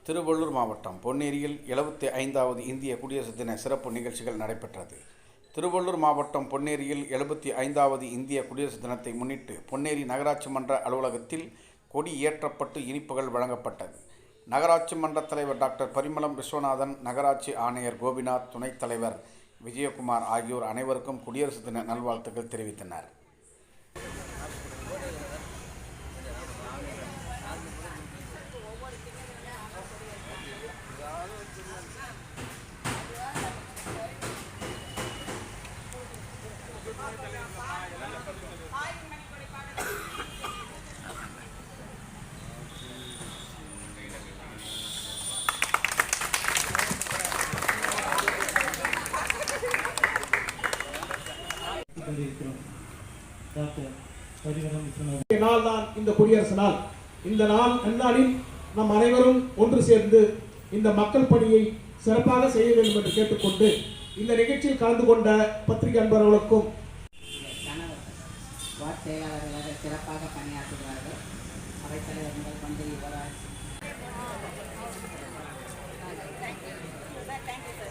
திருவள்ளூர் மாவட்டம் பொன்னேரியில் 75வது இந்திய குடியரசு தின சிறப்பு நிகழ்ச்சிகள் நடைபெற்றது. திருவள்ளூர் மாவட்டம் பொன்னேரியில் 75வது இந்திய குடியரசு தினத்தை முன்னிட்டு பொன்னேரி நகராட்சி மன்ற அலுவலகத்தில் கொடி ஏற்றப்பட்டு இனிப்புகள் வழங்கப்பட்டது. நகராட்சி மன்ற தலைவர் டாக்டர் பரிமளம் விஸ்வநாதன், நகராட்சி ஆணையர் கோபிநாத், துணைத் தலைவர் விஜயகுமார் ஆகியோர் அனைவருக்கும் குடியரசு தின நல்வாழ்த்துக்கள் தெரிவித்தனர். நாள் தான் இந்த குடியரசு நாள். இந்த நன்னாளில் நம் அனைவரும் ஒன்று சேர்ந்து இந்த மக்கள் பணியை சிறப்பாக செய்ய வேண்டும் என்று கேட்டுக்கொண்டு இந்த நிகழ்ச்சியில் கலந்து கொண்ட பத்திரிகை அன்பர்களுக்கும் செயலாளர்களாக சிறப்பாக பணியாற்றுகிறார்கள். அவைத்தலைவர் முதல் மந்திரி